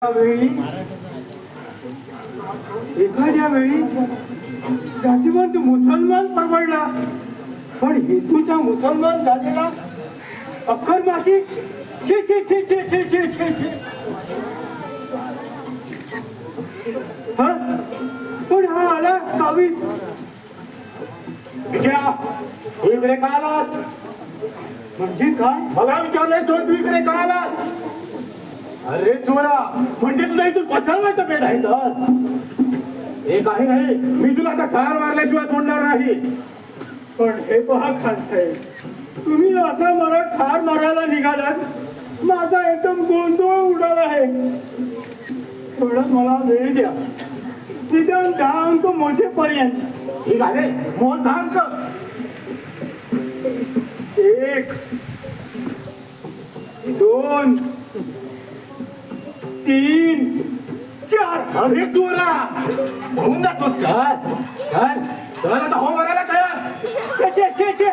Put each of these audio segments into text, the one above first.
वेळी एखाद्या वेळी जातीवंत मुसलमान परवडला, पण हिंदूचा मुसलमान झालेला अख्खर माशी छे छे छे छे छे छे छे छे. पण हा आला कावीस. विजया, तू इकडे का आलास? म्हणजे काय? मला विचारलंय सोड, तू इकडे का आलास? अरे चोरा, म्हणजे तुझा इथून पछाडवायचा बेत आहे तर हे काही नाही. मी तुला आता ठार मारल्याशिवाय सोडणार नाही. पण हे पहा खान साहेब, तुम्ही असं मला ठार मारायला निघालात, माझा एकदम गोंधळ उडाला आहे. थोडं मला वेळ द्या, निदान 10 अंक मोजेपर्यंत. ठीक आहे, मोज 10 अंक. 1 2 3 4. अरे चोरा, होऊन जातोस का? चल आता हो मारायला तयार. छे छे छे,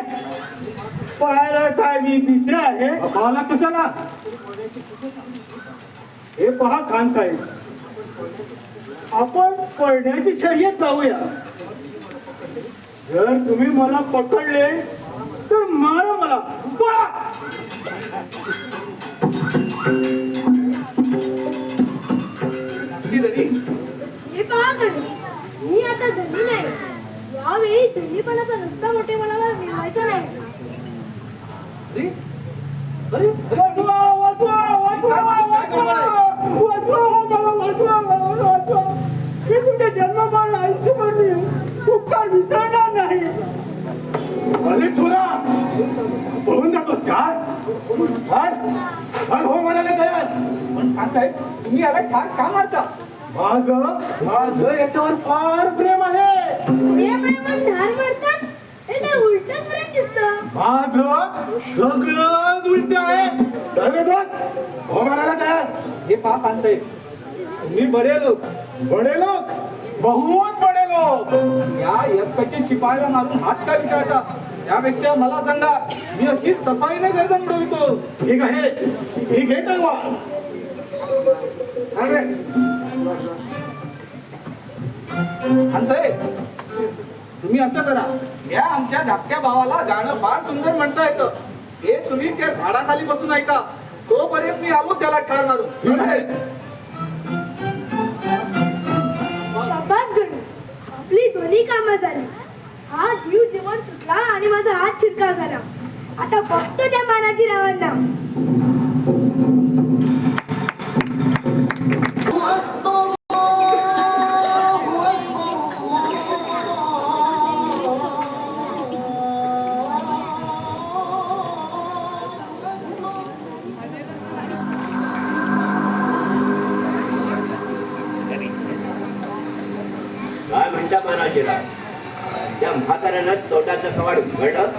पळायला काय मी मित्र आहे? पाहला कशाला? हे पहा खान साहेब, आपण पळण्याची शर्यत लावूया. जर तुम्ही मला पकडले तर मारा मला. पळा. हे पहा गणेश, मी आता धनी नाही. यावेळी धनीपणाचा नुसता मोठेपणाला मिळवायचा नाही. वाचवा, वाचवा, वाचवा, वाचवा, वाचवा, मला वाचवा, वाचवा. मी तुझ्या जन्मभर आयुष्यभर उपकार विसरणार नाही. अरे चोरा, पळून जातोस का? चल हो मारायला तयार. पण खान साहेब, तुम्ही याला ठार का मारता? माझं याच्यावर फार प्रेम आहे. प्रेम आहे पण ठार मारतात? हे काय उलटच प्रेम दिसतं. माझं सगळं उलट आहे. चल रे दोस्त, हो मारायला तयार. हे पहा खान साहेब, तुम्ही बडे लोक, बडे लोक, बहुत बडे लोक. या एकट्याची शिपायाला मारून हात का विचारता? त्यापेक्षा मला सांगा, मी अशी सफाईने गर्दन उडवितो. ठीक आहे, मी घे तलवार. अरे खान साहेब, तुम्ही असं करा, या आमच्या धाकट्या भावाला गाणं फार सुंदर म्हणता येतं. हे तुम्ही त्या झाडाखाली बसून ऐका, तोपर्यंत मी आलो त्याला ठार मारून. ठीक आहे. शाबास गणेश, आपली दोन्ही कामं झाली. हा जीव जीवन सुटला आणि माझा हात शिरका झाला. आता बघतो त्या मानाजी रावांना. काय म्हणता मानाजीला? त्या म्हाताऱ्यानं तोंडाचं कवाड उघडलं.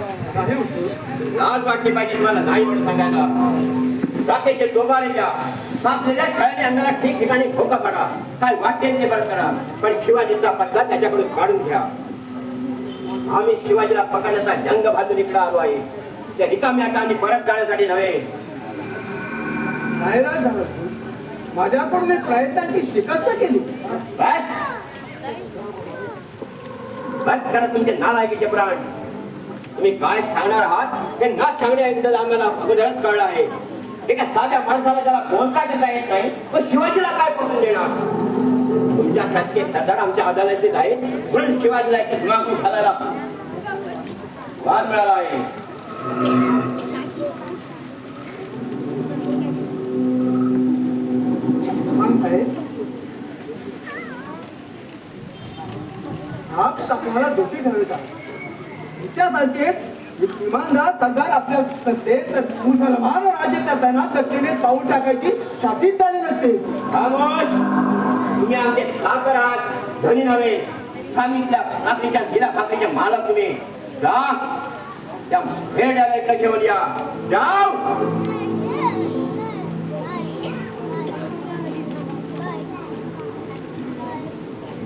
लाज वाटली पाहिजे मला नाही म्हणून सांगायला. जातेचे दोघांच्या आपल्याला शाळेने अंगाला ठिकठिकाणी धोका काढा, काय वाटेल ते बरं करा, पण शिवाजीचा पत्ता त्याच्याकडून काढून घ्या. आम्ही शिवाजीला पकडण्याचा जंग बांधून इकडे आलो आहे, त्या रिकाम्या आणि परत जाण्यासाठी नव्हे. नाहीराज झालो, माझ्याकडून प्रयत्नांची शिकस्त केली. बस करा तुमचे नालायकीचे प्राण. तुम्ही काय सांगणार आहात हे न सांगण्याऐवजी आम्हाला अगोदरच कळलं आहे. एका साध्या माणसाला ज्याला बोलता देता येत नाही, पण शिवाजीला काय पकडून देणार? तुमच्यासारखे सरदार आमच्या अदालतीत आहे, म्हणून शिवाजीला एक दिमाग घालायला वाद मिळाला आहे. तुम्हाला दोषी ठरविता. तुमच्यासारखे इमानदार सरदार आपल्या मुसलमान राज्य करताना दक्षिणेत पाऊल टाकायची छातीत झाली नसते. तुम्ही आमचे साखर आहात, धनी नव्हे. सांगितल्या भाकरीच्या गिरा भाकरीचे मालक तुम्ही. जा त्या भेड्याला इकडे घेऊन या. जाऊ.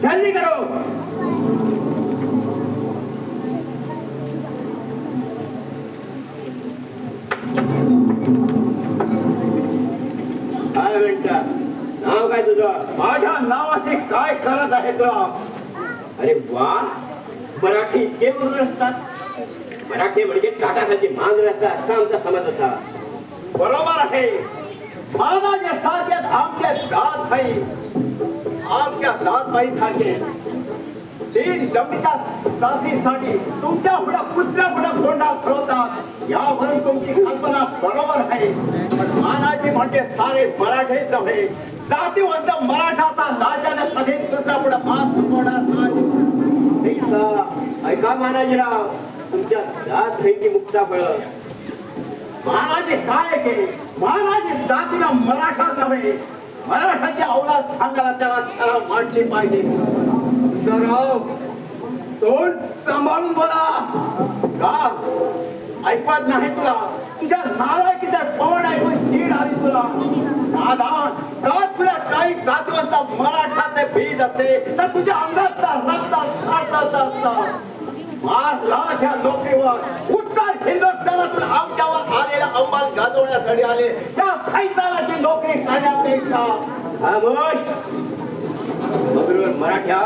जल्दी करो. काय म्हणता? नाव काय तुझं? माझ्या नावाशी काय करत आहे तुला? अरे वा, मराठी इतके मधुर असतात. मराठी म्हणजे काटाखाली मांजर असतात असा आमचा समज होता. बरोबर आहे. महाराज सारखे आमच्या जातभाई सारखे तीन जमिनीच्या साथीसाठी तुमच्या पुढे कुठल्या पुढे तोंडा ठेवतात यावरून तुमची कल्पना बरोबर आहे. पण महाराजी म्हणजे सारे मराठे नव्हे, जातीवंत मराठाचा लाजाने कधी दुसऱ्या पुढे हात होणार नाही. ऐका महाराजराव, तुमच्या जात पैकी मुक्ता फळ. महाराजे काय केले? महाराजे जातीला मराठा नव्हे, मराठाची औलाद सांगायला त्याला शरम वाटली पाहिजे. तोंड सांभाळून बोला. का ऐकत नाही तुला? तुझ्या नालायकीचा पवन ऐकून चीड आली तुला. दादा, जात तुला काही जातवंत मराठाचे बीज असते तर तुझ्या अंगातला रक्तात साठत असता. महाराष्ट्राच्या नोकरीवर उत्तर हिंदुस्थानातून आमच्यावर आलेला अंमल गाजवण्यासाठी आले त्या सैतानाची नोकरी करण्यापेक्षा मराठ्या,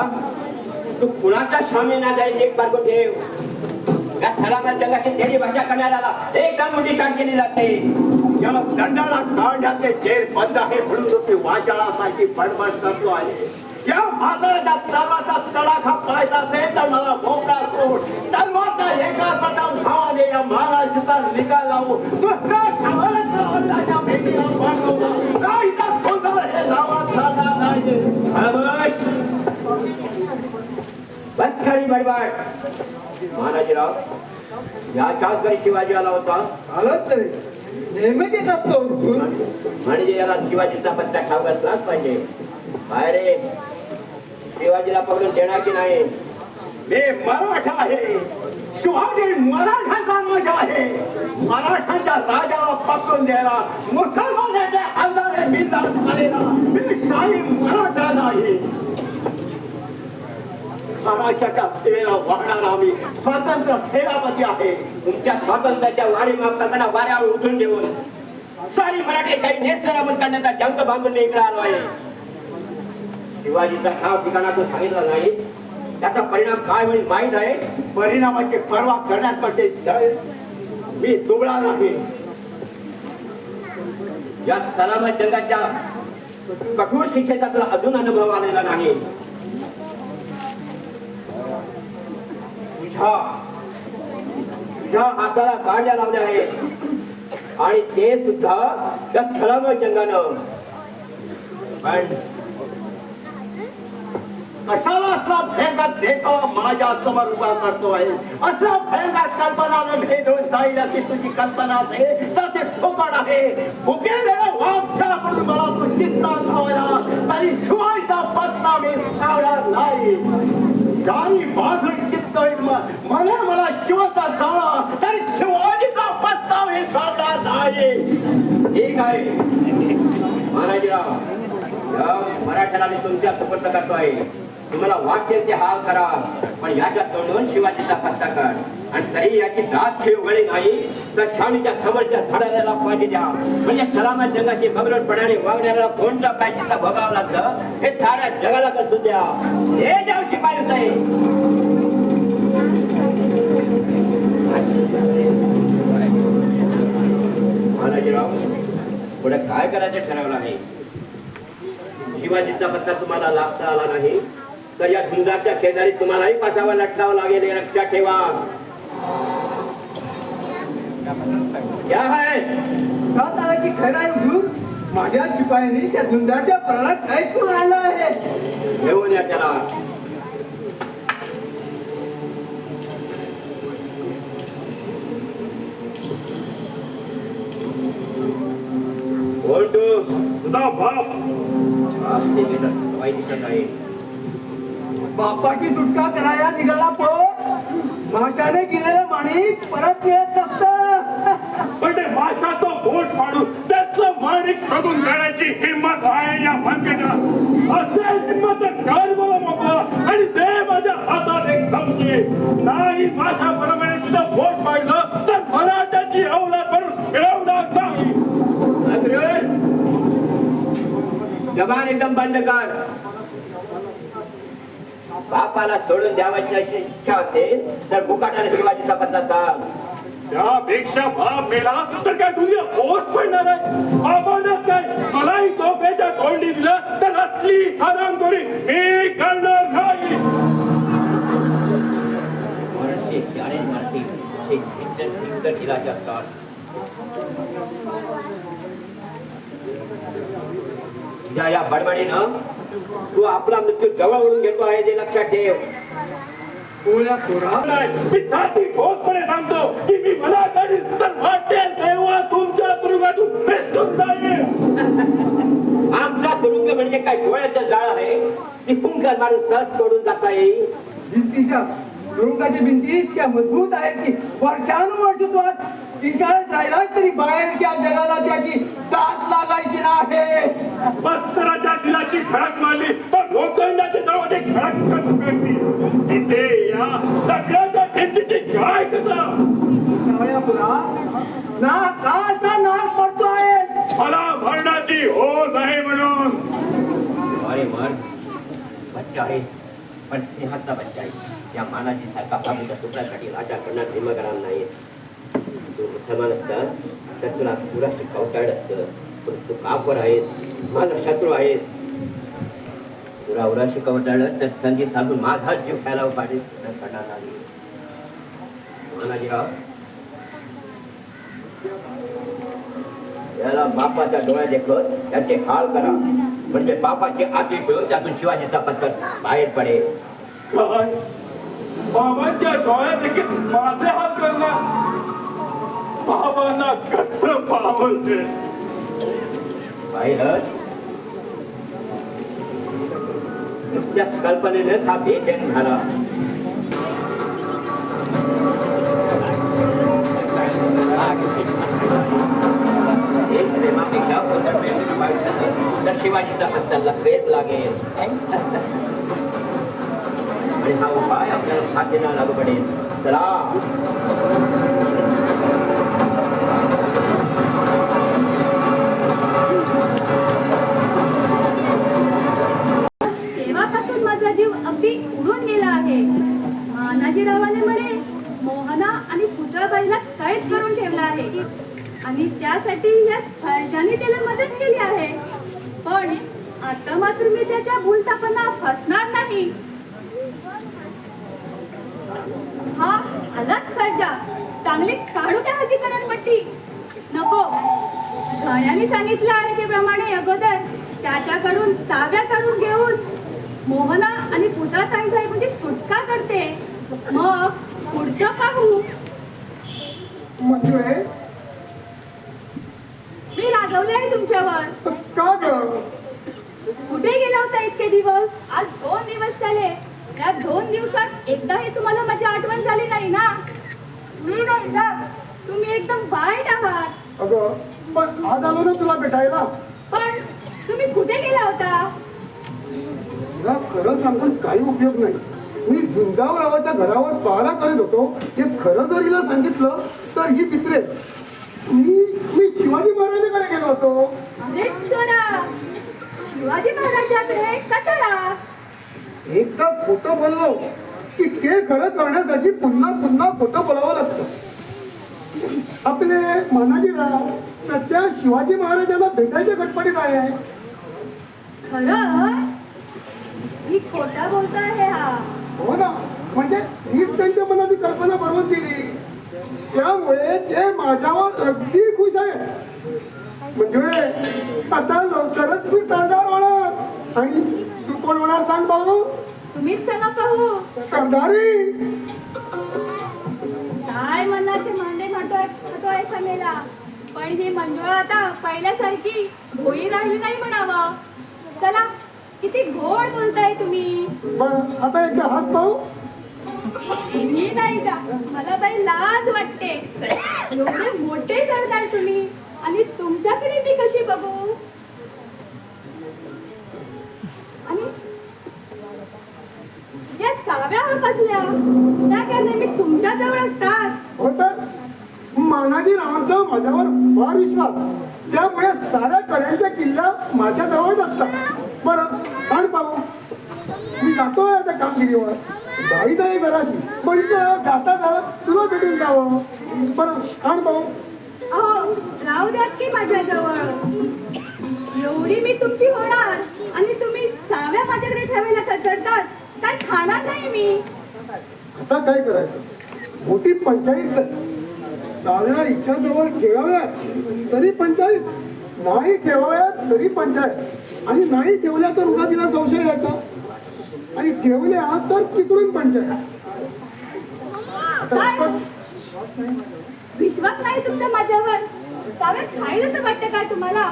तू कुणाच्या स्वामी ना जायची एक बार ठेव. या सलामत जगाची तेरी भाषा करण्याला एकदम मोठी काम केली जाते. या दंडाला काढण्याचे जेर बंद आहे म्हणून तुम्ही वाचाळासाठी बडबड करतो आहे. या म्हाताऱ्याच्या तलवाचा तडाखा पाहायचा असेल तर मला मोकळा सोड. तलवाचा एका पटाव भावाने या महाराष्ट्राचा निकाल लावू. दुसऱ्या ठावाला भेटीला पाठवला काही तर सुंदर हे नावात झाला नाही. बस खरी बडबड. महाराजराव, या चालकरी शिवाजी आला होता. आलाच तरी नेहमी येत असतो. म्हणजे याला शिवाजीचा पत्ता ठाऊक असलाच पाहिजे. काय रे, शिवाजीला पकडून देणार की नाही? मी मराठा आहे. शिवाजी मराठाचा राजा आहे. मराठाच्या राजाला पकडून द्यायला मुसलमानाच्या हल्ल्याने मी झालेला मी शाही मराठा नाही. स्वराज्याच्या सेवेला वाहणारा आम्ही स्वतंत्र सेनापती आहे. तुमच्या स्वातंत्र्याच्या वारी मागताना वाऱ्यावर उतरून देऊन सारी मराठी काही नेस्तरामत करण्याचा जंग बांधून मी इकडे आलो आहे. शिवाजीचा ठाव ठिकाणा तो सांगितला नाही. त्याचा परिणाम काय होईल माहीत आहे? परिणामाची पर्वा करण्यासाठी मी दुबळा नाही. या सलामत जगाच्या कठोर शिक्षेचा तुला अजून अनुभव आलेला नाही. तुझ्या हाताला कांड्या लावल्या आहेत आणि ते सुद्धा त्या सलामत जंगानं. पण कशाला असला भयंकर देखावा माझ्या समोर उभा करतो आहे? असला भयंकर कल्पना भेदून जाईल अशी तुझी कल्पना असेल तर ते फुकट आहे. भुकेलेल्या वापशाकडून मला तू चित्ता धावला तरी शिवायचा पत्ता मी सावणार नाही. गाणी बाजून चित्त मला जिवंत जावा तरी शिवाजीचा पत्ता मी सावणार नाही. ठीक आहे महाराजराव, मराठ्याला मी तुमच्या सुपूर्द करतो आहे. तुम्हाला वाटते ते हाल करा, पण याच्या तोंडून शिवाजीचा पत्ता कर. आणि तरी याची दात खेळ उघडी नाही तर छावणीच्या समोरच्या झाडाला पाहिजे द्या. म्हणजे सलामत जगाची बगरटपणाने वागण्याला कोणत्या पाहिजेचा भोगावं लागतं हे साऱ्या जगाला कसू द्या. हे जाऊ शिपाई साहेब. महाराजराव, पुढे काय करायचं ठरवलं आहे? शिवाजीचा पत्ता तुम्हाला लागता आला नाही तर या झुंजाच्या शेजारी तुम्हालाही पासावर लटकावं लागेल हे लक्षात ठेवा. क्या है? की खरं आहे हुजूर, माझ्या शिपायांनी त्या झुंजाच्या प्राणात काय करून आलं आहे? घेऊन या त्याला. कोण तू? तुझा बाप दिसत आहे. बापाची सुटका करायला निघाला पण भाषाने गेलेलं माणिक परत मिळत नसतं. पण ते भाषाचं बोट पाडून त्याचं माणिक शोधून काढायची हिंमत आहे या भाग्याला. असेल हिंमत कर मला मोकळा आणि दे माझ्या हातात एक समजी. नाही भाषाप्रमाणे तुझं बोट पाडलं तर मराठाची औलाद म्हणून मिळवणार नाही. त्या जबान एकदम बंद कर. बापाला सोडून द्यावायची अशी इच्छा असेल तर मुकाट्याने शिवाजीचा पत्ता सांग. त्यापेक्षा बाप मेला तर काय तुझे पोट पडणार आहे. बाबांनाच काय मलाही तोफेच्या तोंडी दिलं तर असली हरामखोरी मी करणार नाही. मराठी शाळेत मराठी एक शिक्षण दिलाचे असतात. तुझ्या या बडबडीनं तू आपला मृत्यू जवळ ओढून घेतो आहे ते लक्षात ठेव. मी छाती ठोकपणे सांगतो की मी मला करीन तर वाटेल तेव्हा तुमच्या तुरुंगातून पेटून जाईल. आमचा तुरुंग म्हणजे काय डोळ्याचं जाळ आहे ती फुंकर मारून सहज तोडून जाता येईल. भिंतीच्या तुरुंगाची भिंती इतक्या मजबूत आहे की वर्षानुवर्ष तो आज टिकाळत राहिला तरी बाहेरच्या जगाला त्याची दात लागायची नाही. पत्थराच्या दिलाची खडक मारली तर लोखंडाच्या नावाने खडक करतील. तिथे या दगडाच्या भिंतीची काय कथा. पुरा ना काचा नाक पडतोय. मला मरणाची होश आहे म्हणून. अरे मर बच्चा आहेस पण सिंहाचा बच्चा आहेस. या मानाची सारखा बाबूच्या तुकड्यासाठी राजा करणार हिम करणार नाही. तू मुसलमान असतात तर तुला पुरा शिकवताड असतं पण तू कापर आहेस माझा शत्रू आहेस. तुला उरा शिकवताड तर संधी सांगून माझा जीव खायला पाहिजे करणार नाही. मानाजीराव याला बापाच्या डोळ्या देखत त्याचे हाल करा म्हणजे बापाची आती मिळून त्यातून शिवाजीचा पत्ता बाहेर पडेल. काय बाबांच्या डोळ्यात देखील माझे हात करणार. बाबांना कसं पावलते. बाहेरच नुसत्या कल्पनेने हा बेचैन झाला. एक प्रेमापेक्षा उदर प्रेम तर शिवाजीचा पत्ता लपेट लागेल आणि हा उपाय आपल्याला साध्यला लागू पडेल. चला तेव्हापासून माझा जीव अगदी उडून गेला आहे. मानाजीरावाने म्हणे मोहना आणि पुतळाबाईला कैद करून ठेवला आहे आणि त्यासाठी या सर्जाने त्याला मदत केली आहे. पण आता मात्र मी त्याच्या भूलथापांना फसणार नाही. हा आलाच सर्जा. चांगली काढू त्या हजीकरण पट्टी. नको घण्याने सांगितलं आहे त्याप्रमाणे अगोदर त्याच्याकडून चाव्या काढून घेऊन मोहना आणि पुतळाताई साहेबांची सुटका करते. मग पुढचं पाहू. म्हणजे मी रागवले आहे तुमच्यावर. का ग कुठे गेला होता इतके दिवस. आज 2 दिवस झाले. या 2 दिवसात एकदाही तुम्हाला माझी आठवण झाली नाही ना. मी नाही जात. तुम्ही एकदम वाईट आहात. अगं पण आज आलो ना तुला भेटायला. पण तुम्ही कुठे गेला होता. तुला खरं सांगून काही उपयोग नाही. मी झुंजावरावाच्या घरावर पहारा करीत होतो. हे खरं जर हिला सांगितलं तर ही पित्रे. मी शिवाजी महाराजांकडे गेलो होतो. अरे चोरा. शिवाजी महाराजांकडे कशाला. एकदा खोटं बोललो की ते खरं करण्यासाठी पुन्हा पुन्हा खोटं बोलावं लागतं. आपले मानाजीराव सध्या शिवाजी महाराजांना भेटायच्या गटपटीत आहे. खरं मी खोटा बोलतो आहे. हा हो ना. म्हणजे मीच त्यांच्या मनात ही कल्पना बनवून दिली. त्यामुळे ते माझ्यावर अगदी खुश आहेत. म्हणजे आता लवकरच मी सरदार होणार. आणि तू कोण होणार सांग भाऊ. तुम्हीच सांगा पाहू. सरदारी. काय मनाचे मांडे म्हणतोय समेला. पण ही मंजुळा आता पहिल्यासारखी भोई राहिली नाही म्हणावं. चला किती गोड बोलताय तुम्ही. बरं आता एकदा हात पाहू. मी नाही जा. मला बाई लाज वाटते. एवढे मोठे सरदार तुम्ही आणि तुमच्याकडे मी कशी बघू. आणि या चाव्या कसल्या. त्या काय मी तुमच्या जवळ असतात. हो तर मानाजी रावांचा माझ्यावर फार विश्वास. त्यामुळे साऱ्या कड्यांच्या किल्ला माझ्या जवळच असतात. बरं आण पाहू. मी जातोय आता कामगिरीवर. बाई जाई जराशी म्हणजे गाता झाला तुला भेटून जावं. बरं आण पाहू. अहो राहू द्यात की माझ्याजवळ. एवढी मी तुमची होणार आणि तुम्ही चाव्या माझ्याकडे ठेवायला कचरतात. काय खाणार नाही मी. आता काय करायचं? मोठी पंचायत झाली. चाव्या हिच्याजवळ ठेवाव्यात तरी पंचायत, नाही ठेवाव्यात तरी पंचायत, आणि नाही ठेवल्या तर उगा तिला संशय यायचा, आणि ठेवल्या तर तिकडून पंचायत. काय विश्वास नाही तुमचा माझ्यावर? चाव्या खाईल असं वाटतं काय तुम्हाला?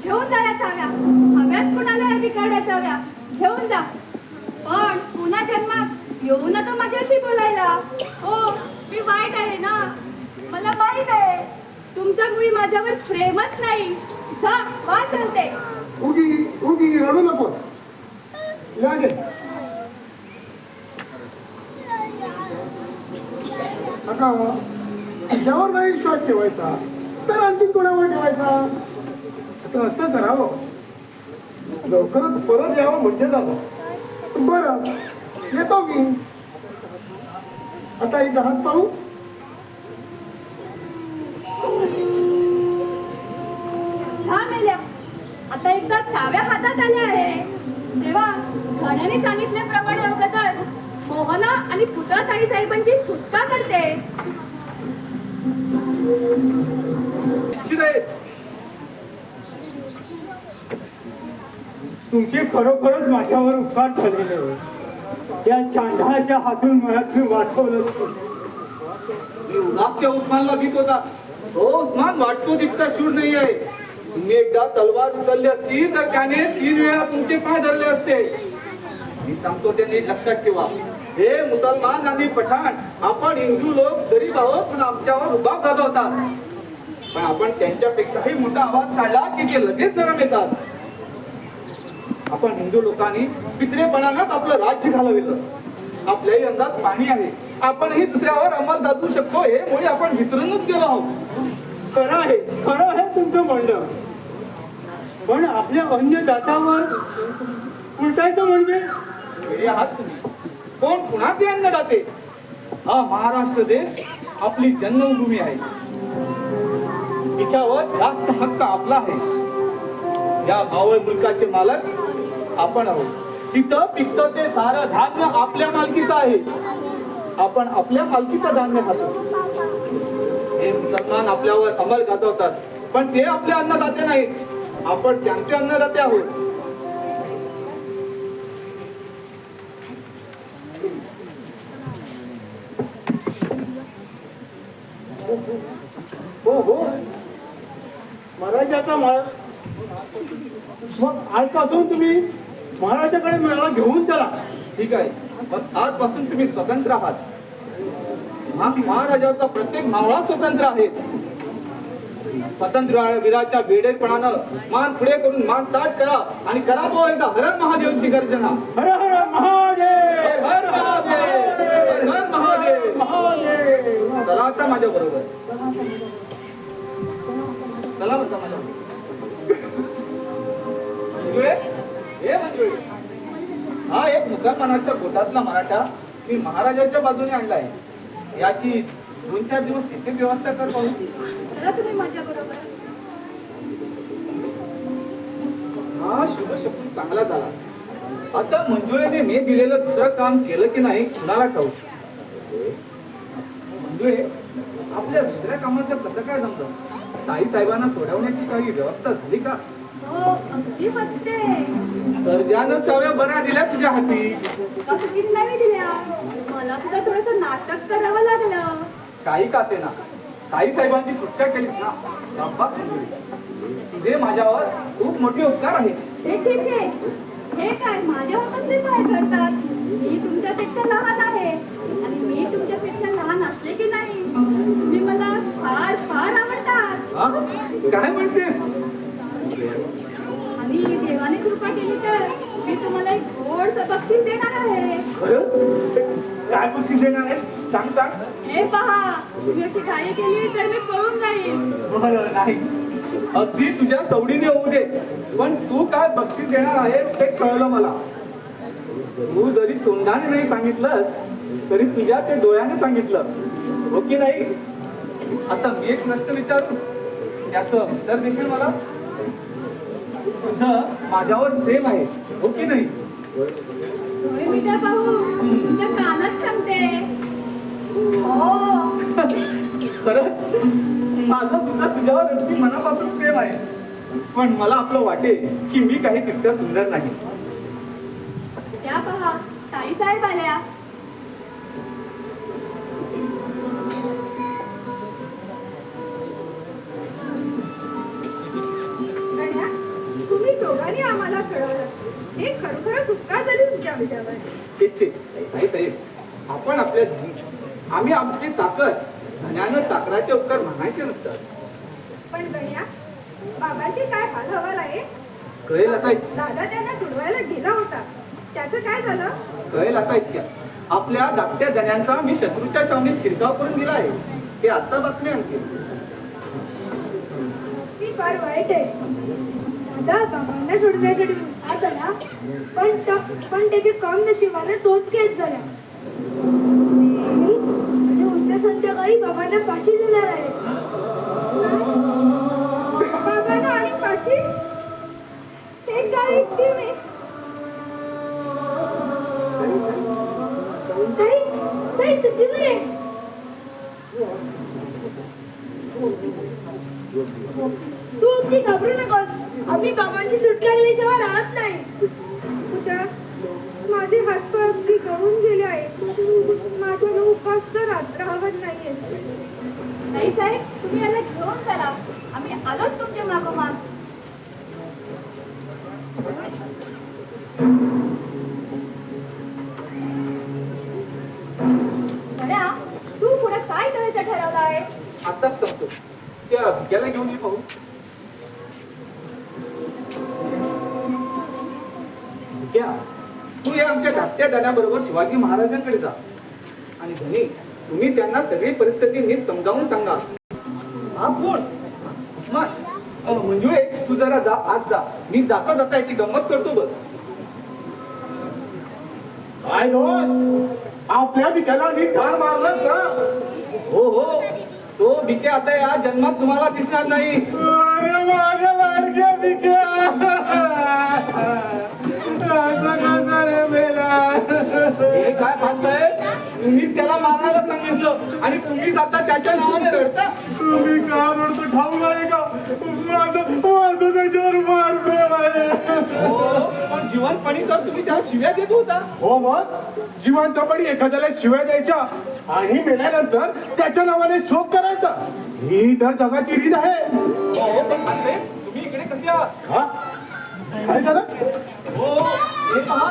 घेऊन जा या चाव्या. हव्यात कुणाला बिकाड्या चाव्या घेऊन जा. पण पुन्हा जन्मात येऊ नका माझ्याशी बोलायला. हो मी वाईट आहे ना, मला माहित आहे. तुमचा मुळी माझ्यावर प्रेमच नाही. जा वा चलते. उगी उगी रडू नको. लागे आता ज्यावर नाही विश्वास ठेवायचा तर आणखी कोणावर ठेवायचा? आता असं करावं, लवकरच परत यावं म्हणजे झालं. बरं येतो मी. आता एक जहाज पाहू. जा मेल्या. आता एकदा चाव्या हातात आल्या आहे तेव्हा गाण्याने सांगितल्याप्रमाणे अवगतर मोहना आणि पुतळाताई साहेबांची सुटका करते. तुमचे खरोखरच माझ्यावर उपकार झालेले आहे. या चांडाच्या हातून मला तुम्ही वाचवलं. मी उन्हाच्या उस्मानला भीत होता. तो उस्मान वाटतो तितका शूर नाही आहे. तुम्ही एकदा तलवार उचलली असती तर त्याने 3 वेळा तुमचे पाय धरले असते. मी सांगतो ते नीट लक्षात ठेवा. हे मुसलमान आणि पठाण, आपण हिंदू लोक गरीब आहोत पण आमच्यावर रुबाब गाजवतात. पण आपण त्यांच्यापेक्षाही मोठा आवाज काढला की ते लगेच नरम येतात. आपण हिंदू लोकांनी पित्रेपणानंच आपलं राज्य घालविलं. आपल्याही अंगात पाणी आहे. आपणही दुसऱ्यावर अंमल गाजवू शकतो हे मुळे आपण विसरूनच गेलो आहोत. खरं आहे तुमचं म्हणणं. पण आपल्या अन्य जातावर उलटायचं म्हणजे वेडे आहात तुम्ही. कोण कुणाचे अन्नदाते? हा महाराष्ट्र देश आपली जन्मभूमी आहे. तिच्यावर जास्त हक्क आपला आहे. या भावळ मुलकाचे मालक आपण आहोत. तिथं पिकतं ते सारं धान्य आपल्या मालकीचं आहे. आपण आपल्या मालकीचं धान्य खातो. हे मुसलमान आपल्यावर अंमल गाजवतात पण ते आपले अन्नदाते नाहीत. आपण त्यांचे अन्नदाते आहोत. हो हो महाराजाचा मग आजपासून तुम्ही महाराजाकडे मला घेऊन चला. ठीक आहे. मग आजपासून तुम्ही स्वतंत्र आहात. महाराजाचा प्रत्येक मावळा स्वतंत्र आहे. स्वतंत्र वीराच्या बेडेपणानं मान पुढे करून मान ताट करा आणि करा तो एकदा हर हर महादेवची गर्जना. हर हर महादेव. हर हर महादेव. हर हर महादेव. महादेव. चला आता माझ्या बरोबर. चला म्हणता माझ्या मंजुळे. हे मंजुळे, हा एक मुसलमानाच्या गोटातला मराठा मी महाराजांच्या बाजूने आणलाय. याची 2-4 दिवस इथे व्यवस्था कर पाहू. चला तुम्ही माझ्या बरोबर. हा शुभ शकुन चांगला झाला. आता मंजुळेने मी दिलेलं दुसरं काम केलं की नाही कुणाला ठाऊक. मंजुळे, आपल्या दुसऱ्या कामाचं कसं काय जमतं? ताई साहेबांना सोडवण्याची काही व्यवस्था झाली का? हो अगदी बसते. सर्जानं चाव्या बऱ्या दिल्या तुझ्या हाती. कसं किती नाही दिल्या. मला सुद्धा थोडंसं नाटक करावं लागलं. काही का असेना ताई साहेबांची सुटका केलीस ना. बाप्पा मंजुळे, तुझे माझ्यावर खूप मोठे उपकार आहेत. छे छे छे. हे काय माझ्या हातातले पाय करतात? मी तुमच्यापेक्षा लहान आहे आणि मी तुमच्यापेक्षा लहान असले की नाही तुम्ही मला फार फार आवडतात. हा? काय म्हणतेस? आणि देवाने कृपा केली तर मी तुम्हाला एक गोडसं बक्षीस देणार आहे. खरंच? काय बक्षीस देणार आहे? सांग सांग. हे पहा तुम्ही अशी घाई केली तर मी पळून जाईल. बरं नाही, अगदी तुझ्या सवडीने होऊ दे, पण तू काय बक्षीस देणार आहेस ते कळलं मला. तू जरी तोंडाने नाही सांगितलंस तरी तुझ्या ते डोळ्याने सांगितलं, हो की नाही? आता मी एक प्रश्न विचारू, त्याचं उत्तर देशील मला? तुझं माझ्यावर प्रेम आहे, हो की नाही? होय मीठा भाऊ, तुमच्या कानात सांगते. हो. खरंच माझं सुद्धा तुझ्यावर अगदी मनापासून प्रेम आहे, पण मला आपलं वाटे की मी काही तितकं सुंदर नाही. त्या पहा, ताई साहेब आल्या. गण्या, तुम्ही दोघांनी आम्हाला चढवलं, हे खरोखरच उपकार झाले तुमच्या विषयावर. छे छे, नाही साहेब, आपण आपल्या आम्ही आमचे चाकर, धन्यानं चाकराचे उपकार म्हणायचे नसतात. पण गण्या, बाबांचे काय हाल हवाल आहे? कळेल आता दादा त्यांना सोडवायला गेला होता, त्याचं काय झालं? कळेल आता इतक्या. आपल्या धाकट्या धन्यांचा मी शत्रूच्या छावणीत शिरकाव करून दिला आहे, ते आता बातमी आणते. ती फार वाईट आहे. दादा बाबांना सोडण्यासाठी उद्धार झाला, पण त्याचे काम नशिबाने तोच केस झाला. आणि उद्या संध्याकाळी बाबांना फाशी देणार आहे. बाबांना आणि फाशी, हे काय ऐकते मी? ताई सुट्टीवर आहे. तू अगदी घाबरू नकोस, आम्ही बाबांची सुटका केल्याशिवाय राहत नाही. पूजा, माझे हातपाय अगदी गळून गेले आहेत. माझ्याला उपास तर राहत नाहीये. ताई साहेब, तुम्ही याला घेऊन चला, आम्ही आलोच तुमच्या मागोमाग. गण्या, तू पुढे काय करायचं ठरवलं आहे? आताच संपतो, त्या भिक्याला घेऊन ये पाहू. भिक्या, तू या आमच्या धाकट्या दाण्याबरोबर शिवाजी महाराजांकडे जा, आणि धनी तुम्ही त्यांना सगळी परिस्थिती नीट समजावून सांगा. हा कोण? मंजुळे, तू जरा जा, आज जा, मी जाता जाता याची गंमत करतो बघ. काय दोस्त, आपल्या भिक्याला नीट ठार मारलंस ना? हो हो, तो भिक्या आता या जन्मात तुम्हाला दिसणार नाही. अरे माझ्या लाडक्या भिक्या, असं कसं रे मेला? हे काय भागलंय? तुम्हीच त्याला मारायला सांगितलं आणि तुम्हीच आता त्याच्या नावाने रडता. तुम्ही का रडतो ठाऊक आहे का? माझं त्याच्यावर मार प्रेम आहे. हो, पण जिवंतपणी तर तुम्ही त्याला शिव्या देत होता. हो मग, जिवंतपणी एखाद्याला शिव्या द्यायच्या आणि मेल्यानंतर त्याच्या नावाने शोक करायचा, ही तर जगाची रीत आहे. हो, पण असे तुम्ही इकडे कसे आहात? हा? काय झालं? हो, हे पहा,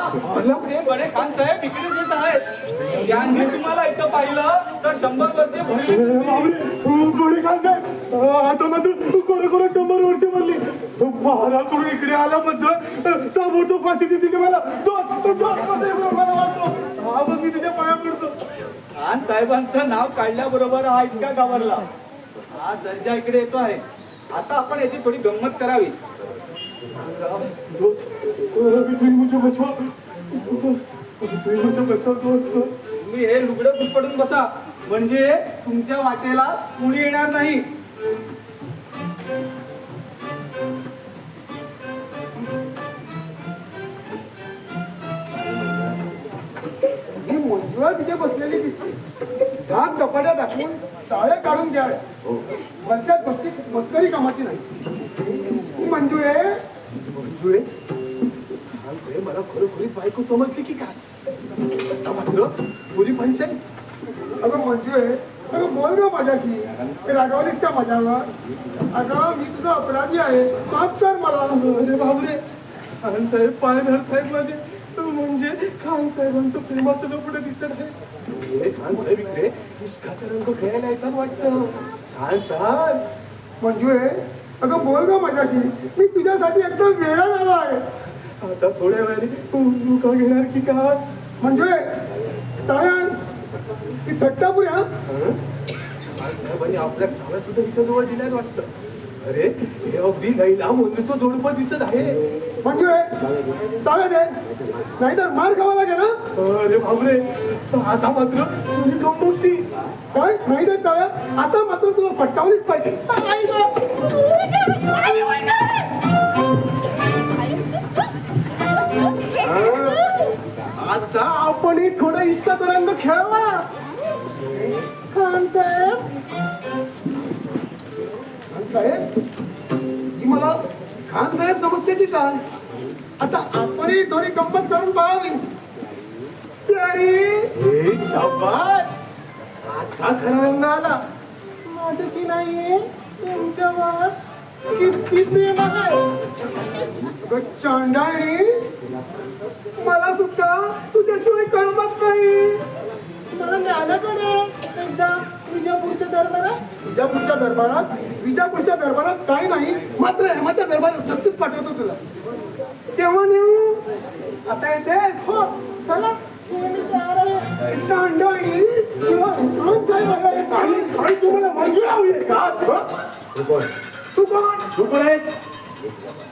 ते बडे खान साहेब इकडेच येत आहेत. त्यांनी तुम्हाला इथं पाहिलं तर 100 वर्षे भरली. बडे खान साहेब, आता मात्र कोण 100 वर्ष म्हणली. महारा करून इकडे आल्याबद्दल ताबडतोब फाशी दिली मला. मला वाचव. हा मग मी तुझ्या पाया पडतो. खान साहेबांचं नाव काढल्याबरोबर हा इतका घाबरला. हा सर्जा इकडे येतो आहे. आता आपण याची थोडी गंमत करावी. दोस्त, मुझे बचाव, मुझे बचाव दोस्त. तुम्ही हे लुगडं पुसपडून बसा, म्हणजे तुमच्या वाटेला कुणी येणार नाही. ही मंजुळा तिथे बसलेली दिसते. धाक धपाट्या दाखवून साळे काढून घ्या. वरच्यात बसती मस्करी कामाची नाही. मंजुळे, मंजुळे, खान साहेब मला खरोखरीत बायको समजली की काय? आता मात्र पोरी पंचायत. अगं मंजुळे, अगं बोल ना माझ्याशी. रागावलीस का माझ्यावर? अगं मी तुझा अपराधी आहे, माफ कर मला. अरे बाबरे, खान साहेब पाय धरतायत माझे. म्हणजे खान साहेबांचं प्रेमाचं लपड दिसत आहे. खान साहेब इकडे इश्काचा रंग खेळायला येतात वाटतं. छान छान. मंजुळे, अगं बोल ना माझ्याशी. मी तुझ्यासाठी एकदम वेळा झाला आहे. आता थोड्या वेळाने तू का घेणार की का? मंजुळे, तायण ती थट्टापुऱ्या साहेबांनी आपल्या चाव्या सुद्धा हिच्याजवळ दिल्यात वाटतं. अरे हे अगदी लैला मोनूचं जोडपं दिसत आहे. म्हणजे चाव्या दे, नाहीतर मार खावा लागेल ना. अरे बापरे, आता मात्र तुझी गंमत काय नाही देत चाव्या. आता मात्र तुला फटकावलीच पाहिजे. आता आपण थोडा इश्काचा रंग खेळावा. खान साहेब, खान साहेब, ही मला खान साहेब समजते की काय. आता आपणही थोडी गंमत करून पाहावी. अरे शाबास, आता खरा रंग आला. माझं की नाहीये तुमच्यावर किती प्रेम आहे. चांडाळी, मला सुद्धा तुझ्याशिवाय करमत नाही. मला न्यायालयाकडे एकदा विजापूरच्या दरबारात काही नाही, मात्र हेमाच्या दरबारात नक्कीच पाठवतो तुला. तेव्हा नेऊ. आता येतेस? हो, चला. चांडाळी, तुम्हाला मंजूर हवी का? तू कोण आहेस?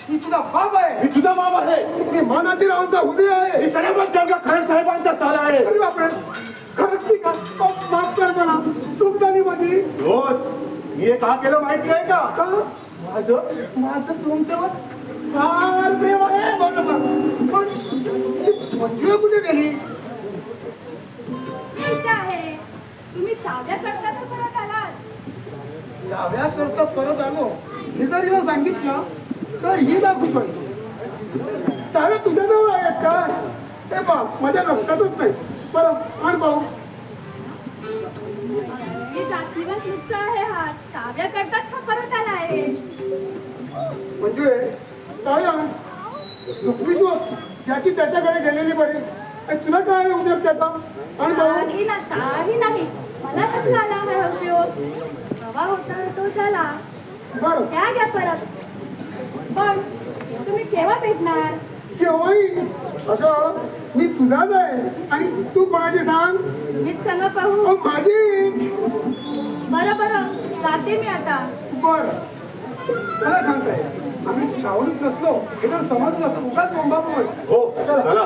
मी तुझा बाप आहे. मी तुझा बाप आहे. मी मानाजी रावांचा उदय आहे. मी सगळ्यात जंगा खान साहेबांचा साला आहे. अरे बापरे, खरंच नाही का? माफ कर मला, चूक झाली माझी. दोस्त, मी हे का केलं माहिती आहे का? माझं तुमच्यावर फार प्रेम आहे. बरोबर, पण मंजुळा कुठे गेली? आहे तुम्ही चाव्या करता तर परत आलात. चाव्या करता परत आलो हे जर हिला सांगितलं तर ही दाखवूच व्हायची. चाव्या तुझ्याजवळ आहेत का? ते पहा, माझ्या लक्षातच नाही. बरं, आण पाहू. हे जातीवंत नुसतं आहे. हा चाव्या करतात हा परत आला आहे. म्हणजे चाव्या चुकवी तू असतो, ज्याची त्याच्याकडे गेलेली बरी. आणि तुला काय उद्योग त्याचा? आण पाहू. काही नाही, मला कसला आला हा उपयोग. हवा होता तो झाला. बरं, घ्या परत. पण तुम्ही केव्हा भेटणार? केव्हाही. अगं, मी तुझाच आहे. आणि तू कोणाची सांग? मीच सांगा पाहू. माझी. बरं जाते मी आता. बरं, चला खान साहेब, आम्ही छावणीत नसलो हे जर समजलं तर उगाच बोंबाबोंब. हो, चला.